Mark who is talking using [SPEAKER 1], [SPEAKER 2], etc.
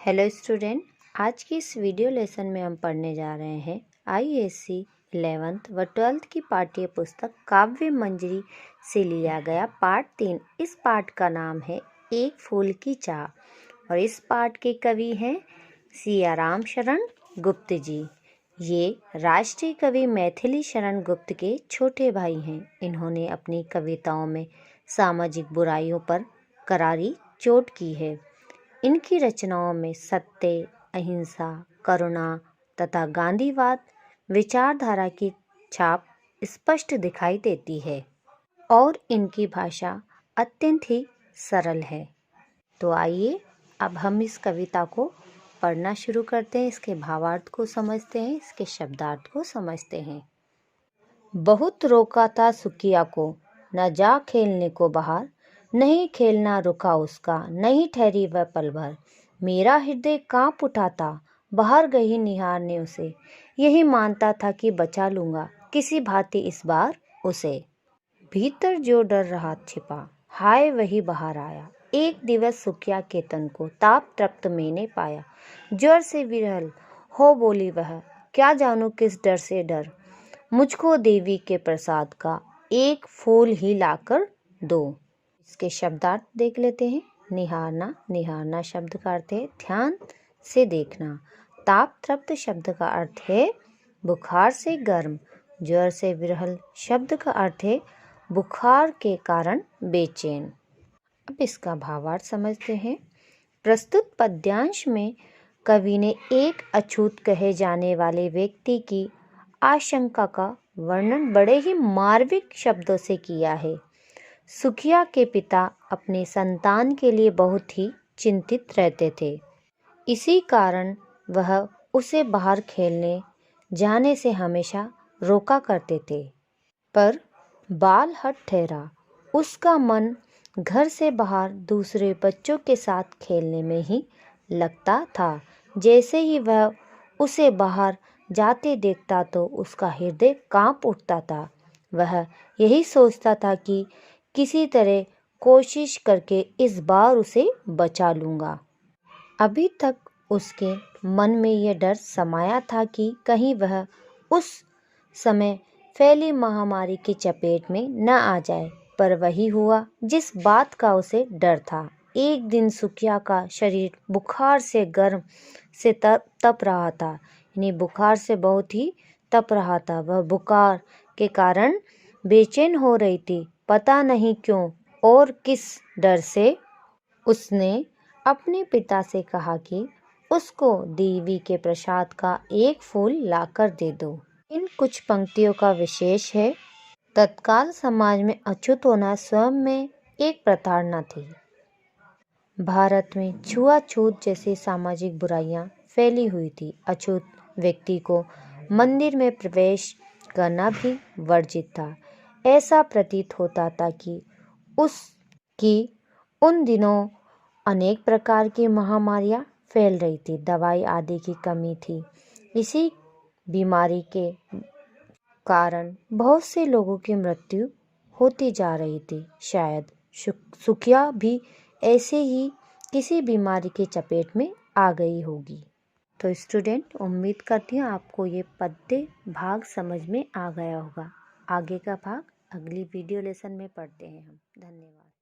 [SPEAKER 1] Hello student, आज की इस वीडियो लेसन में हम पढ़ने जा रहे हैं आईएएससी 11th व 12th की पाठ्य पुस्तक काव्य मंजरी से लिया गया पाठ 3। इस पाठ का नाम है एक फूल की चाह और इस पाठ के कवि हैं सियाराम शरण गुप्त जी। ये राष्ट्रीय कवि मैथिली शरण गुप्त के छोटे भाई हैं। इन्होंने अपनी कविताओं में सामाजिक बुराइयों पर करारी चोट की है। इनकी रचनाओं में सत्य, अहिंसा, करुणा तथा गांधीवाद विचारधारा की छाप स्पष्ट दिखाई देती है और इनकी भाषा अत्यंत ही सरल है। तो आइए अब हम इस कविता को पढ़ना शुरू करते हैं, इसके भावार्थ को समझते हैं, इसके शब्दार्थ को समझते हैं। बहुत रोका था सुकिया को, न जा खेलने को बाहर, नहीं खेलना रुका उसका, नहीं ठहरी वह पल भर। मेरा हृदय कांप उठा था, बाहर गई निहारने उसे, यही मानता था कि बचा लूंगा किसी भांति इस बार उसे। भीतर जो डर रहा छिपा, हाय वही बाहर आया। एक दिवस सुकिया के तन को ताप तप्त मैंने पाया, ज्वर से विरहल हो बोली वह, क्या जानू किस डर से डर। मुझको देवी के प्रसाद का एक फूल ही लाकर दो। इसके शब्दार्थ देख लेते हैं। निहारना, निहारना शब्द का अर्थ है ध्यान से देखना। ताप तप्त शब्द का अर्थ है बुखार से गर्म। ज्वर से विरहल शब्द का अर्थ है बुखार के कारण बेचैन। अब इसका भावार्थ समझते हैं। प्रस्तुत पद्यांश में कवि ने एक अछूत कहे जाने वाले व्यक्ति की आशंका का वर्णन बड़े ही मार्मिक शब्दों से किया है। सुखिया के पिता अपने संतान के लिए बहुत ही चिंतित रहते थे। इसी कारण वह उसे बाहर खेलने जाने से हमेशा रोका करते थे। पर बाल हट ठहरा, उसका मन घर से बाहर दूसरे बच्चों के साथ खेलने में ही लगता था। जैसे ही वह उसे बाहर जाते देखता तो उसका हृदय कांप उठता था। वह यही सोचता था कि किसी तरह कोशिश करके इस बार उसे बचा लूँगा। अभी तक उसके मन में यह डर समाया था कि कहीं वह उस समय फैली महामारी की चपेट में न आ जाए, पर वही हुआ जिस बात का उसे डर था। एक दिन सुकिया का शरीर बुखार से गर्म से तप रहा था, यानी बुखार से बहुत ही तप रहा था। वह बुखार के कारण बेचैन हो रही थी, पता नहीं क्यों और किस डर से। उसने अपने पिता से कहा कि उसको देवी के प्रसाद का एक फूल लाकर दे दो। इन कुछ पंक्तियों का विशेष है। तत्काल समाज में अछूत होना स्वयं में एक प्रताड़ना थी। भारत में छुआछूत जैसी सामाजिक बुराइयां फैली हुई थी। अछूत व्यक्ति को मंदिर में प्रवेश करना भी वर्जित था। ऐसा प्रतीत होता था कि उन दिनों अनेक प्रकार की महामारियां फैल रही थी, दवाई आदि की कमी थी। इसी बीमारी के कारण बहुत से लोगों की मृत्यु होती जा रही थी। शायद सुखिया भी ऐसे ही किसी बीमारी की चपेट में आ गई होगी। तो स्टूडेंट, उम्मीद करती हूँ आपको ये पद्य भाग समझ में आ गया होगा। आगे का भाग अगली वीडियो लेसन में पढ़ते हैं हम। धन्यवाद।